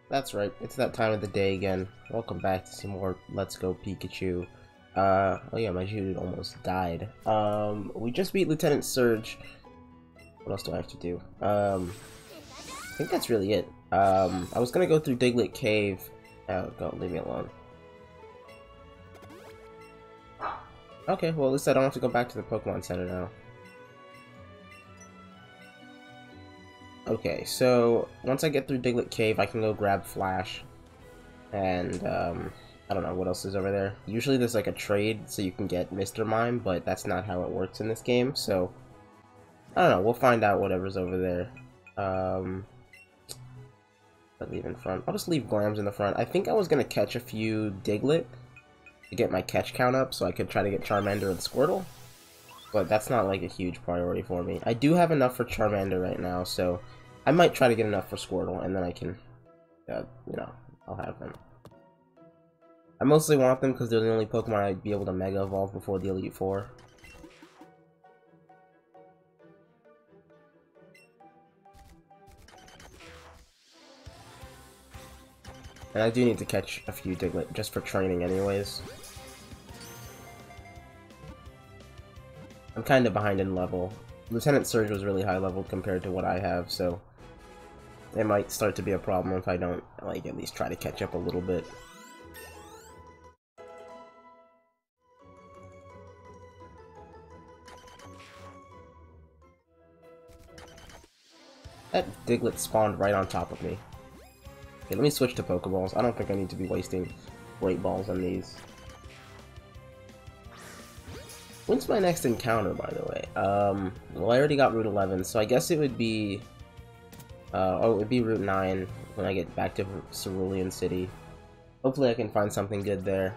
That's right, it's that time of the day again. Welcome back to some more Let's Go Pikachu. Oh yeah, my dude almost died. We just beat Lieutenant Surge. What else do I have to do? I think that's really it. I was gonna go through Diglett Cave. Oh, God, leave me alone. Okay, well at least I don't have to go back to the Pokemon Center now. Okay, so once I get through Diglett Cave, I can go grab Flash. And, I don't know what else is over there. Usually there's like a trade so you can get Mr. Mime, but that's not how it works in this game, so I don't know, we'll find out whatever's over there. I'll leave in front. I'll just leave Glams in the front. I think I was gonna catch a few Diglett to get my catch count up so I could try to get Charmander and Squirtle, but that's not like a huge priority for me. I do have enough for Charmander right now, so I might try to get enough for Squirtle, and then I can, you know, I'll have them. I mostly want them because they're the only Pokemon I'd be able to Mega Evolve before the Elite Four. And I do need to catch a few Diglett just for training anyways. I'm kind of behind in level. Lieutenant Surge was really high leveled compared to what I have, so it might start to be a problem if I don't, like, at least try to catch up a little bit. That Diglett spawned right on top of me. Okay, let me switch to Pokeballs. I don't think I need to be wasting Great Balls on these. When's my next encounter, by the way? Well, I already got Route 11, so I guess it would be... oh, it would be Route 9 when I get back to Cerulean City. Hopefully I can find something good there.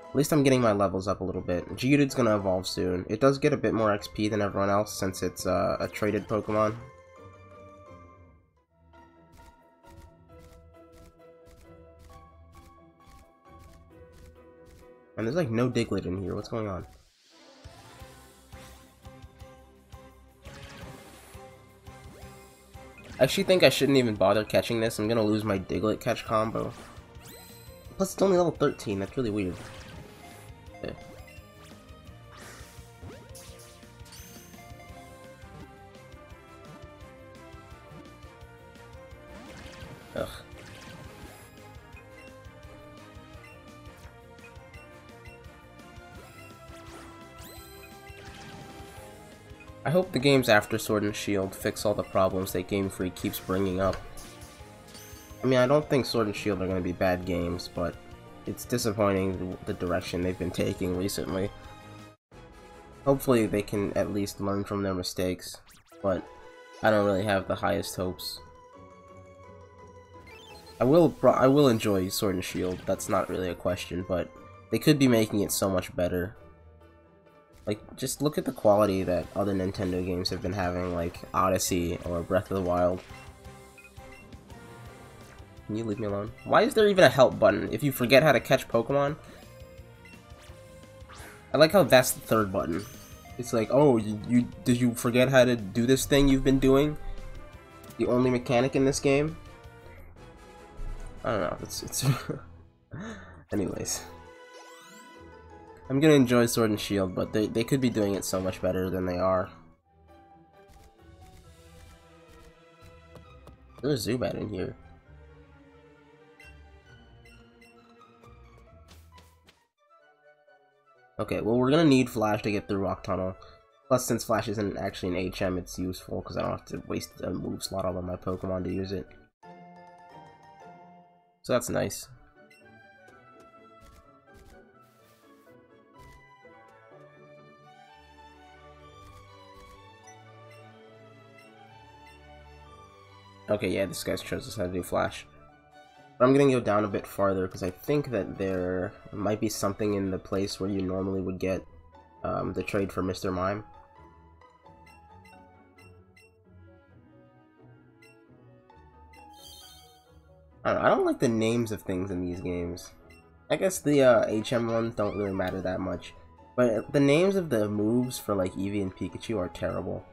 At least I'm getting my levels up a little bit. Geodude's gonna evolve soon. It does get a bit more XP than everyone else since it's a traded Pokemon. And there's like no Diglett in here. What's going on? I actually think I shouldn't even bother catching this. I'm gonna lose my Diglett catch combo. Plus it's only level 13. That's really weird. Okay. Ugh. I hope the games after Sword and Shield fix all the problems that Game Freak keeps bringing up. I mean, I don't think Sword and Shield are going to be bad games, but it's disappointing the direction they've been taking recently. Hopefully they can at least learn from their mistakes, but I don't really have the highest hopes. I will enjoy Sword and Shield, that's not really a question, but they could be making it so much better. Like, just look at the quality that other Nintendo games have been having, like Odyssey or Breath of the Wild. Can you leave me alone? Why is there even a help button if you forget how to catch Pokemon? I like how that's the third button. It's like, oh, did you forget how to do this thing you've been doing? The only mechanic in this game? I don't know, it's anyways. I'm gonna enjoy Sword and Shield, but they could be doing it so much better than they are. There's a Zubat in here. Okay, well we're gonna need Flash to get through Rock Tunnel. Plus, since Flash isn't actually an HM, it's useful because I don't have to waste a move slot on my Pokemon to use it. So that's nice. Okay, yeah, this guy shows us how to do Flash. But I'm gonna go down a bit farther because I think that there might be something in the place where you normally would get the trade for Mr. Mime. I don't like the names of things in these games. I guess the HM ones don't really matter that much. But the names of the moves for like Eevee and Pikachu are terrible.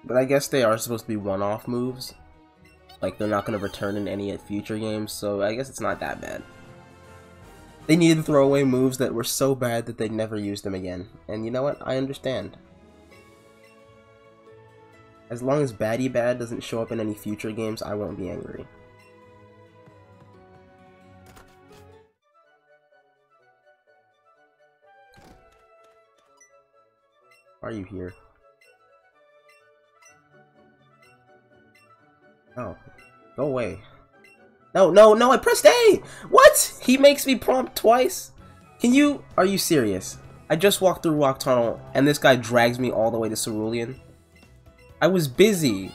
But I guess they are supposed to be one-off moves. Like, they're not going to return in any future games, so I guess it's not that bad. They needed to throw away moves that were so bad that they never used them again. And you know what? I understand. As long as Baddie Bad doesn't show up in any future games, I won't be angry. Why are you here? Oh, go away. No, no, no, I pressed A! What? He makes me prompt twice? Are you serious? I just walked through Rock Tunnel, and this guy drags me all the way to Cerulean? I was busy!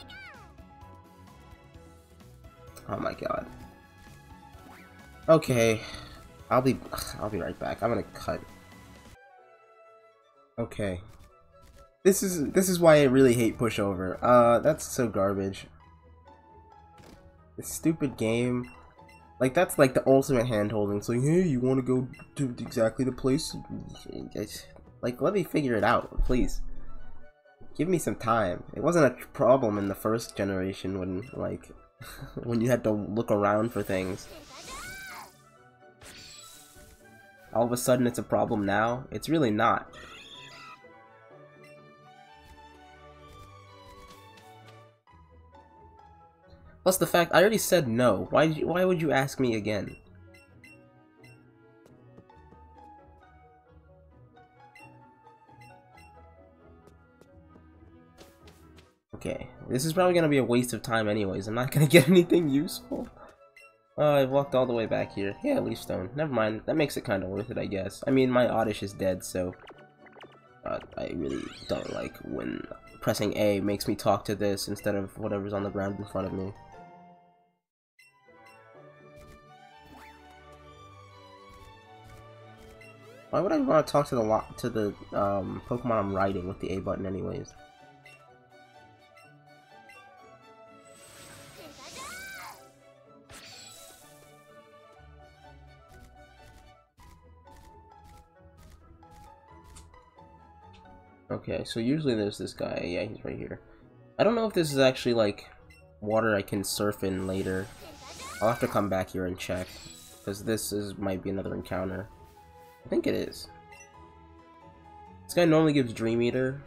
Oh my god. Okay. I'll be right back. I'm gonna cut. Okay. This is why I really hate Pushover. That's so garbage. This stupid game. Like, that's like the ultimate hand-holding. It's like, hey, you want to go to exactly the place? Like, let me figure it out, please. Give me some time. It wasn't a problem in the first generation when, like, when you had to look around for things. All of a sudden it's a problem now? It's really not. Plus the fact I already said no. Why would you ask me again? Okay, this is probably gonna be a waste of time anyways. I'm not gonna get anything useful. I walked all the way back here. Yeah, Leaf Stone. Never mind. That makes it kind of worth it, I guess. I mean, my Oddish is dead, so I really don't like when pressing A makes me talk to this instead of whatever's on the ground in front of me. Why would I want to talk to the Pokemon I'm riding with the A button anyways? Okay, so usually there's this guy. Yeah, he's right here. I don't know if this is actually like water I can surf in later. I'll have to come back here and check, because might be another encounter. I think it is. This guy normally gives Dream Eater.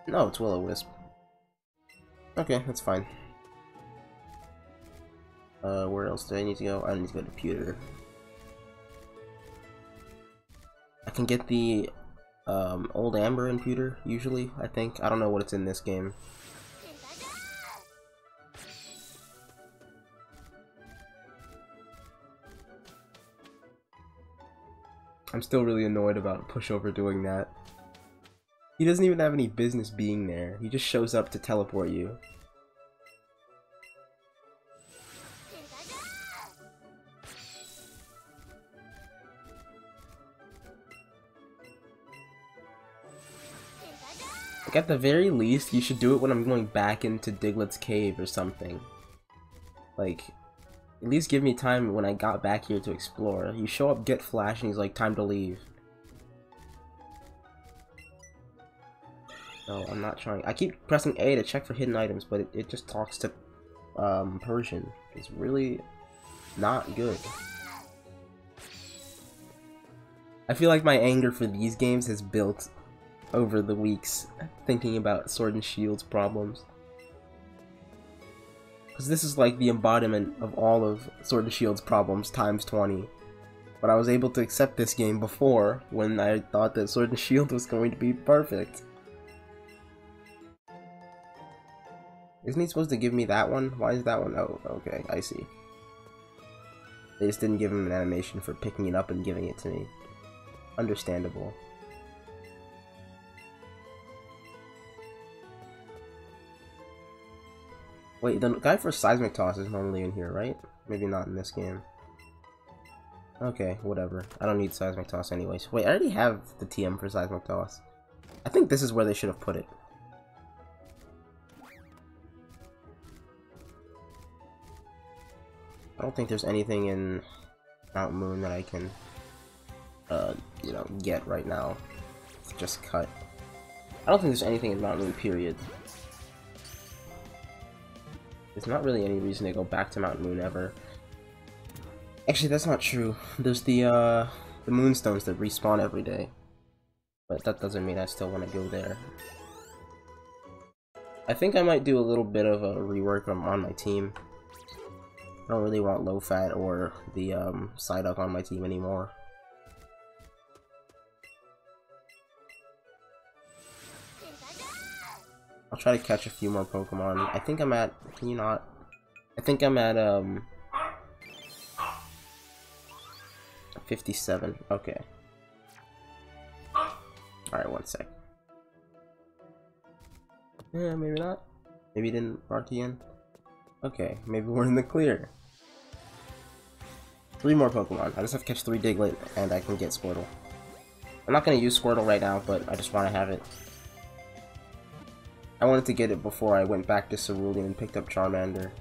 No, it's Will-O-Wisp. Okay, that's fine. Where else do I need to go? I need to go to Pewter. I can get the Old Amber in Pewter, usually, I think. I don't know what it's in this game. I'm still really annoyed about Pushover doing that. He doesn't even have any business being there. He just shows up to teleport you. Like, at the very least, you should do it when I'm going back into Diglett's cave or something. Like, at least give me time when I got back here to explore. You show up, get Flash, and he's like, time to leave. No, I'm not trying. I keep pressing A to check for hidden items, but it just talks to Persian. It's really not good. I feel like my anger for these games has built over the weeks thinking about Sword and Shield's problems. Because this is like the embodiment of all of Sword and Shield's problems times 20. But I was able to accept this game before, when I thought that Sword and Shield was going to be perfect. Isn't he supposed to give me that one? Why is that one? Oh, okay, I see. They just didn't give him an animation for picking it up and giving it to me. Understandable. Wait, the guy for Seismic Toss is normally in here, right? Maybe not in this game. Okay, whatever. I don't need Seismic Toss anyways. Wait, I already have the TM for Seismic Toss. I think this is where they should have put it. I don't think there's anything in Mount Moon that I can, you know, get right now. It's just cut. I don't think there's anything in Mount Moon, period. There's not really any reason to go back to Mount Moon ever. Actually, that's not true. There's the Moonstones that respawn every day. But that doesn't mean I still want to go there. I think I might do a little bit of a rework on my team. I don't really want low-fat or the Psyduck on my team anymore. I'll try to catch a few more Pokemon. I think I'm at... Can you not? I think I'm at 57. Okay. Alright, one sec. Yeah, maybe not. Maybe he didn't RTN. Okay, maybe we're in the clear. 3 more Pokemon. I just have to catch 3 Diglett and I can get Squirtle. I'm not going to use Squirtle right now, but I just want to have it. I wanted to get it before I went back to Cerulean and picked up Charmander.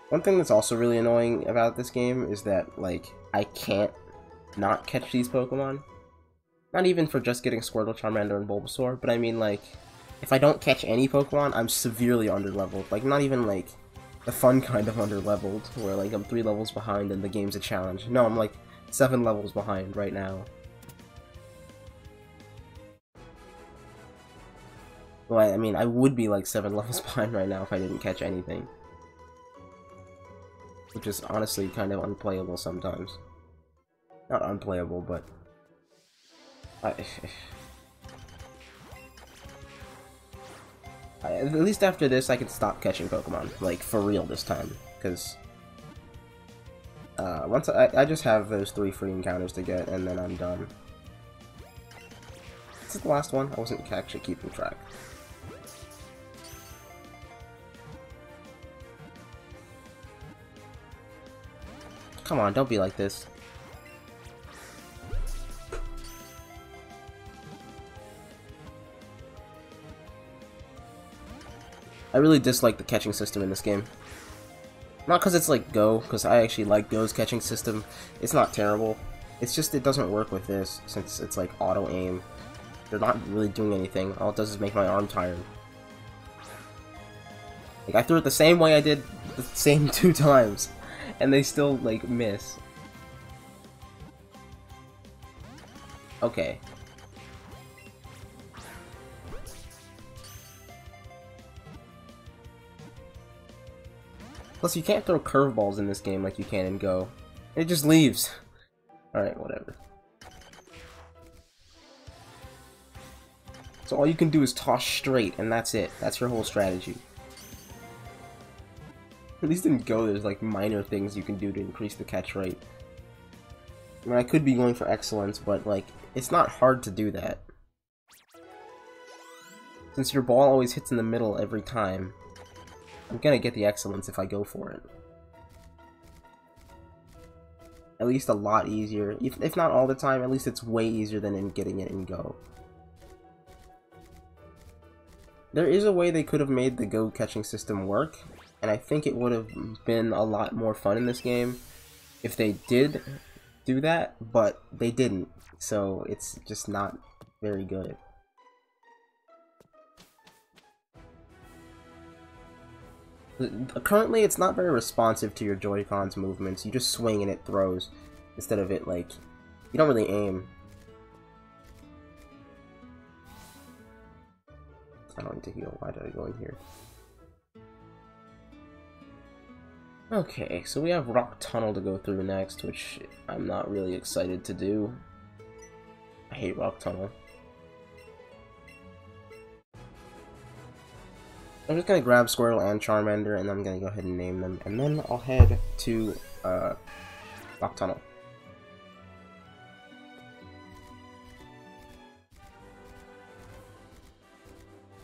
One thing that's also really annoying about this game is that, like, I can't not catch these Pokemon. Not even for just getting Squirtle, Charmander, and Bulbasaur, but I mean, like, if I don't catch any Pokemon, I'm severely underleveled. Like, not even, like, the fun kind of underleveled, where, like, I'm 3 levels behind and the game's a challenge. No, I'm, like, 7 levels behind right now. Well, I mean, I would be, like, 7 levels behind right now if I didn't catch anything. Which is honestly kind of unplayable sometimes. Not unplayable, but... at least after this, I can stop catching Pokemon, like, for real this time, because... once I just have those 3 free encounters to get, and then I'm done. This is the last one. I wasn't actually keeping track. Come on, don't be like this. I really dislike the catching system in this game. Not because it's like Go, because I actually like Go's catching system. It's not terrible. It's just it doesn't work with this, since it's like auto-aim. They're not really doing anything. All it does is make my arm tired. Like, I threw it the same way I did the same 2 times, and they still, like, miss. Okay. Plus, you can't throw curveballs in this game like you can in Go. It just leaves. Alright, whatever. So all you can do is toss straight, and that's it. That's your whole strategy. At least in Go, there's like minor things you can do to increase the catch rate. I mean, I could be going for excellence, but like, it's not hard to do that. Since your ball always hits in the middle every time, I'm gonna get the excellence if I go for it. At least a lot easier. If not all the time, at least it's way easier than in getting it in Go. There is a way they could have made the Go catching system work, and I think it would have been a lot more fun in this game if they did do that, but they didn't, so it's just not very good. Currently, it's not very responsive to your Joy-Con's movements. You just swing and it throws, instead of it, like, you don't really aim. I don't need to heal. Why did I go in here? Okay, so we have Rock Tunnel to go through next, which I'm not really excited to do. I hate Rock Tunnel. I'm just gonna grab Squirtle and Charmander, and I'm gonna go ahead and name them, and then I'll head to Rock Tunnel.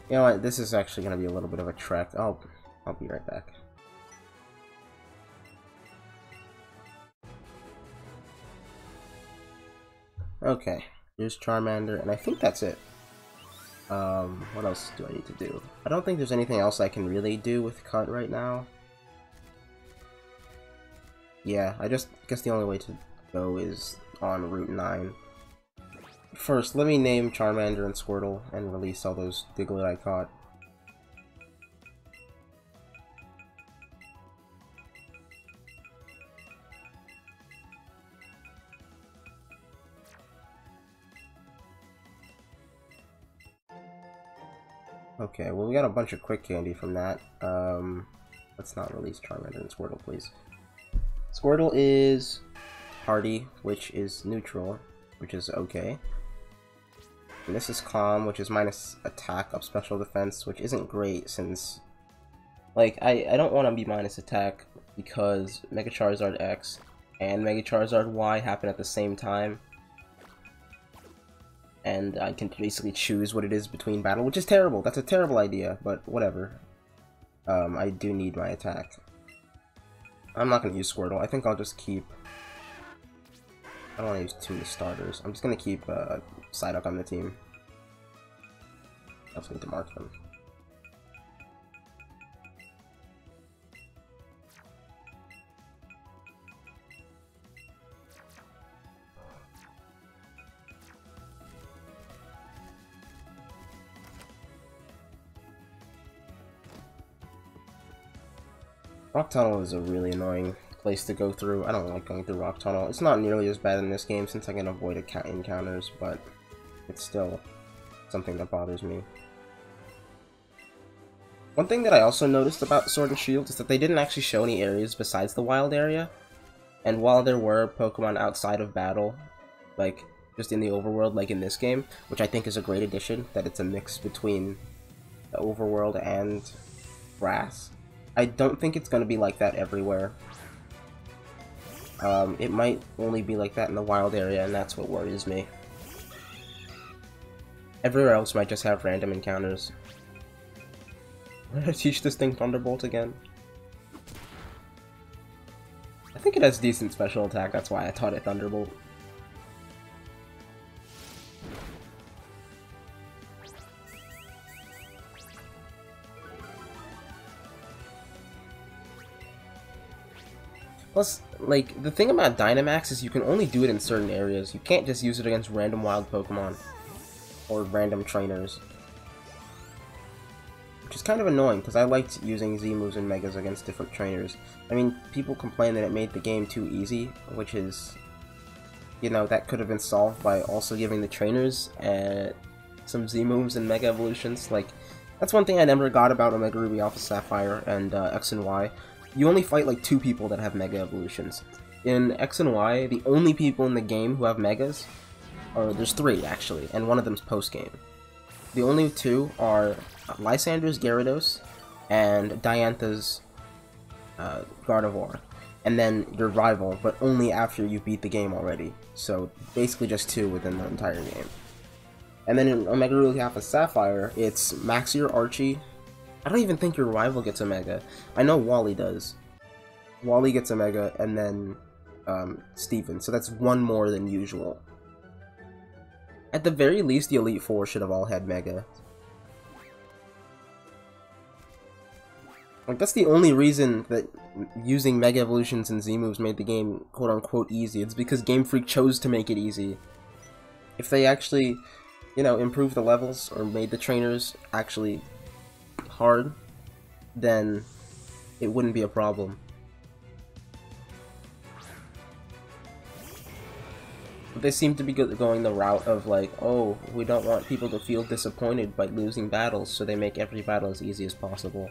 You know what? This is actually gonna be a little bit of a trek. I'll be right back. Okay, here's Charmander, and I think that's it. What else do I need to do? I don't think there's anything else I can really do with Cut right now. Yeah, I guess the only way to go is on Route 9. First, let me name Charmander and Squirtle and release all those Diglett I caught. Okay, well we got a bunch of quick candy from that. Let's not release Charmander and Squirtle, please. Squirtle is Hardy, which is neutral, which is okay. And this is Calm, which is minus attack up special defense, which isn't great since, like, I don't want to be minus attack because Mega Charizard X and Mega Charizard Y happen at the same time. And I can basically choose what it is between battle, which is terrible. That's a terrible idea, but whatever. I do need my attack. I'm not going to use Squirtle. I think I'll just keep... I don't want to use too many starters. I'm just going to keep Psyduck on the team. I also need to mark them. Rock Tunnel is a really annoying place to go through. I don't like going through Rock Tunnel. It's not nearly as bad in this game since I can avoid encounters, but it's still something that bothers me. One thing that I also noticed about Sword and Shield is that they didn't actually show any areas besides the wild area. And while there were Pokemon outside of battle, like just in the overworld like in this game, which I think is a great addition, that it's a mix between the overworld and grass, I don't think it's going to be like that everywhere. It might only be like that in the wild area, and that's what worries me. Everywhere else might just have random encounters. Why did I teach this thing Thunderbolt again? I think it has decent special attack, that's why I taught it Thunderbolt. Plus, like, the thing about Dynamax is you can only do it in certain areas. You can't just use it against random wild Pokemon. Or random trainers. Which is kind of annoying, because I liked using Z-moves and Megas against different trainers. I mean, people complain that it made the game too easy, which is... You know, that could have been solved by also giving the trainers some Z-moves and Mega Evolutions. Like, that's one thing I never got about Omega Ruby, Alpha Sapphire, and X and Y. You only fight like 2 people that have Mega Evolutions. In X and Y, the only people in the game who have Megas, or there's 3 actually, and one of them's post-game. The only 2 are Lysander's Gyarados and Diantha's Gardevoir. And then your rival, but only after you beat the game already. So basically just 2 within the entire game. And then in Omega Ruby Alpha Sapphire, it's Maxier, Archie. I don't even think your rival gets a Mega. I know Wally does. Wally gets a Mega, and then Steven, so that's 1 more than usual. At the very least, the Elite Four should have all had Mega. Like, that's the only reason that using Mega Evolutions and Z-moves made the game quote-unquote easy. It's because Game Freak chose to make it easy. If they actually, you know, improved the levels, or made the trainers actually hard, then it wouldn't be a problem. But they seem to be going the route of like, oh, we don't want people to feel disappointed by losing battles, so they make every battle as easy as possible.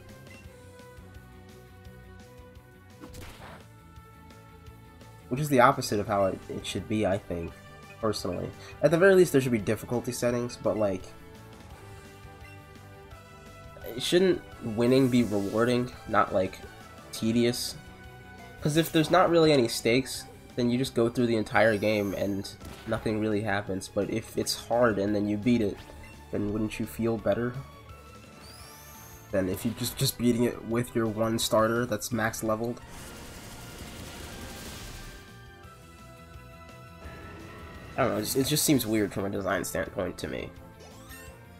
Which is the opposite of how it should be, I think, personally. At the very least, there should be difficulty settings, but like, shouldn't winning be rewarding, not like tedious? Because if there's not really any stakes, then you just go through the entire game and nothing really happens. But if it's hard and then you beat it, then wouldn't you feel better than if you just beating it with your 1 starter that's max leveled? I don't know, it just seems weird from a design standpoint to me.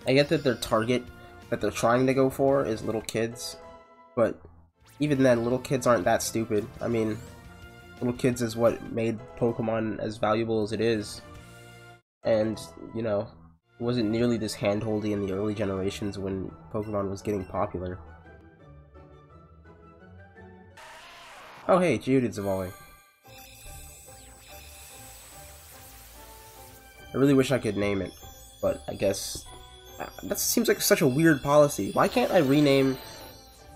I get that their target that they're trying to go for is little kids, but even then, little kids aren't that stupid. I mean, little kids is what made Pokemon as valuable as it is, and, you know, it wasn't nearly this handholdy in the early generations when Pokemon was getting popular. Oh hey, Geodude's evolving. I really wish I could name it, but I guess that seems like such a weird policy. Why can't I rename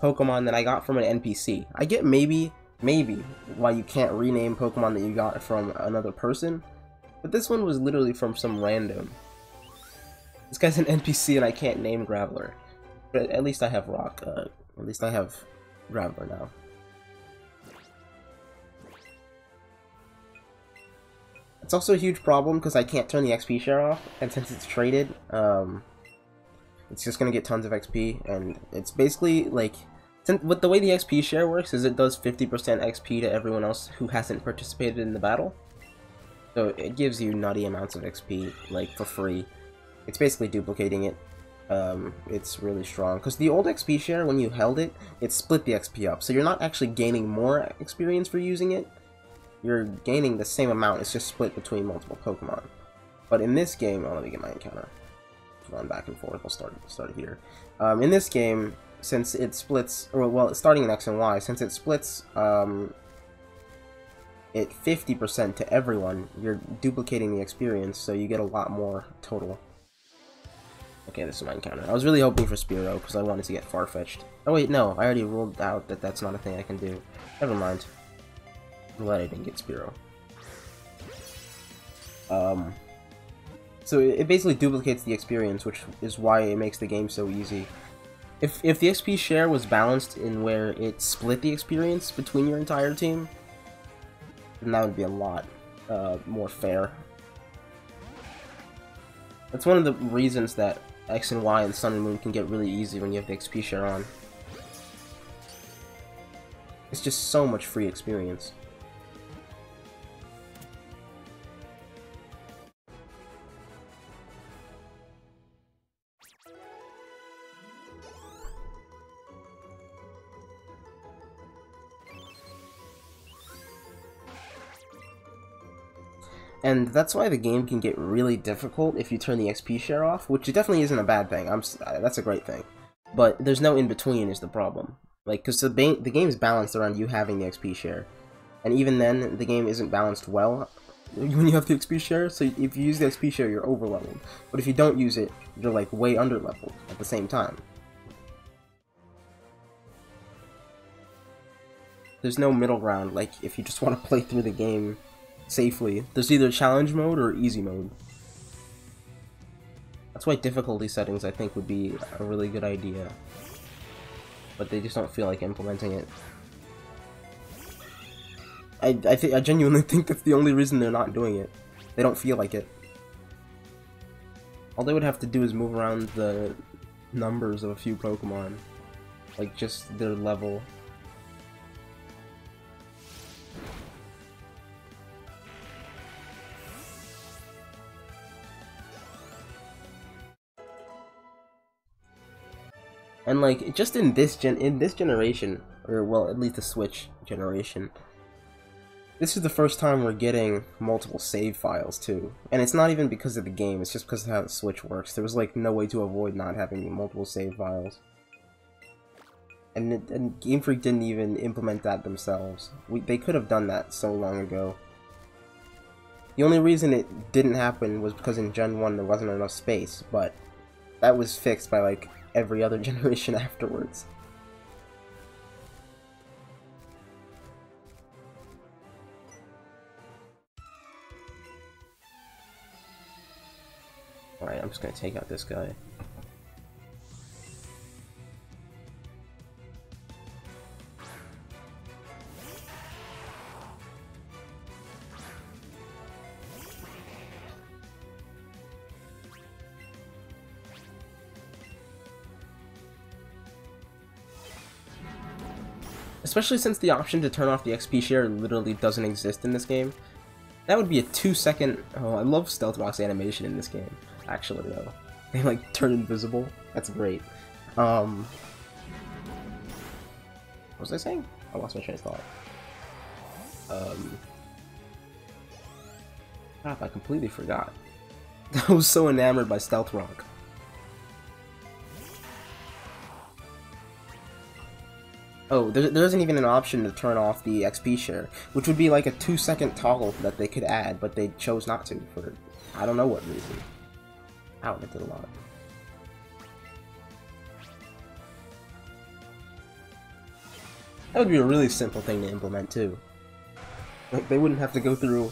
Pokemon that I got from an NPC? I get maybe why you can't rename Pokemon that you got from another person, but this one was literally from some random. This guy's an NPC and I can't name Graveler. But at least I have Rock, at least I have Graveler now. It's also a huge problem because I can't turn the XP share off, and since it's traded, it's just gonna get tons of XP, and it's basically like, with the way the XP share works is it does 50% XP to everyone else who hasn't participated in the battle. So it gives you nutty amounts of XP, like, for free. It's basically duplicating it. It's really strong, because the old XP share, when you held it, it split the XP up, so you're not actually gaining more experience for using it. You're gaining the same amount, it's just split between multiple Pokemon. But in this game, oh, let me get my encounter. Run back and forth, I'll start here. In this game, since it splits, or well, starting in X and Y, since it splits it 50% to everyone, you're duplicating the experience, so you get a lot more total. Okay, this is my encounter. I was really hoping for Spearow, because I wanted to get Farfetch'd. Oh wait, no, I already ruled out that that's not a thing I can do. Never mind. I'm glad I didn't get Spearow. So it basically duplicates the experience, which is why it makes the game so easy. If the XP share was balanced in where it split the experience between your entire team, then that would be a lot more fair. That's one of the reasons that X and Y and Sun and Moon can get really easy when you have the XP share on. It's just so much free experience. And that's why the game can get really difficult if you turn the XP share off, which definitely isn't a bad thing. That's a great thing. But there's no in-between is the problem. Like, because the game's balanced around you having the XP share. And even then, the game isn't balanced well when you have the XP share, so if you use the XP share, you're over-leveled. But if you don't use it, you're, like, way under-leveled at the same time. There's no middle ground, like, if you just want to play through the game safely. There's either challenge mode or easy mode. That's why difficulty settings, I think, would be a really good idea. But they just don't feel like implementing it. I genuinely think that's the only reason they're not doing it. They don't feel like it. All they would have to do is move around the numbers of a few Pokemon. Like, just their level. And like, just in this generation, or well, at least the Switch generation, this is the first time we're getting multiple save files too. And it's not even because of the game, it's just because of how the Switch works. There was like no way to avoid not having multiple save files. And Game Freak didn't even implement that themselves. They could have done that so long ago. The only reason it didn't happen was because in Gen 1 there wasn't enough space, but that was fixed by like every other generation afterwards. Alright, I'm just gonna take out this guy. Especially since the option to turn off the XP share literally doesn't exist in this game. That would be a 2-second... Oh, I love Stealth Rock's animation in this game, actually, though. They like turn invisible. That's great. What was I saying? I lost my train of thought. Crap, I completely forgot. I was so enamored by Stealth Rock. Oh, there isn't even an option to turn off the XP share, which would be like a 2-second toggle that they could add, but they chose not to for I don't know what reason. Ow, that did a lot. That would be a really simple thing to implement too. Like, they wouldn't have to go through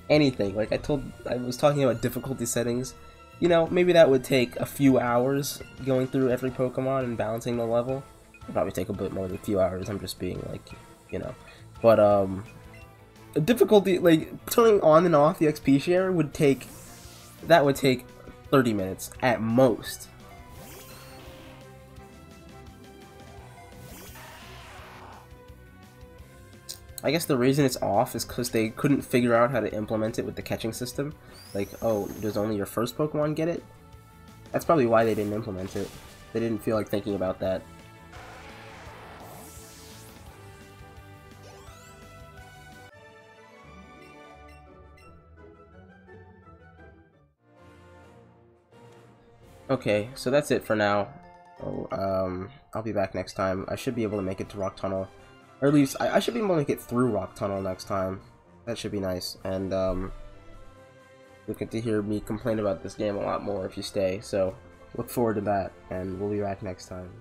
anything. Like I was talking about difficulty settings. You know, maybe that would take a few hours going through every Pokemon and balancing the level. It'd probably take a bit more than a few hours. I'm just being like, you know. But the difficulty, like turning on and off the XP share would take 30 minutes at most. I guess the reason it's off is because they couldn't figure out how to implement it with the catching system. Like, oh, does only your first Pokemon get it? That's probably why they didn't implement it. They didn't feel like thinking about that. Okay, so that's it for now. I'll be back next time. I should be able to make it to Rock Tunnel. Or at least, I should be able to make it through Rock Tunnel next time. That should be nice. And, you'll get to hear me complain about this game a lot more if you stay. So, look forward to that, and we'll be back next time.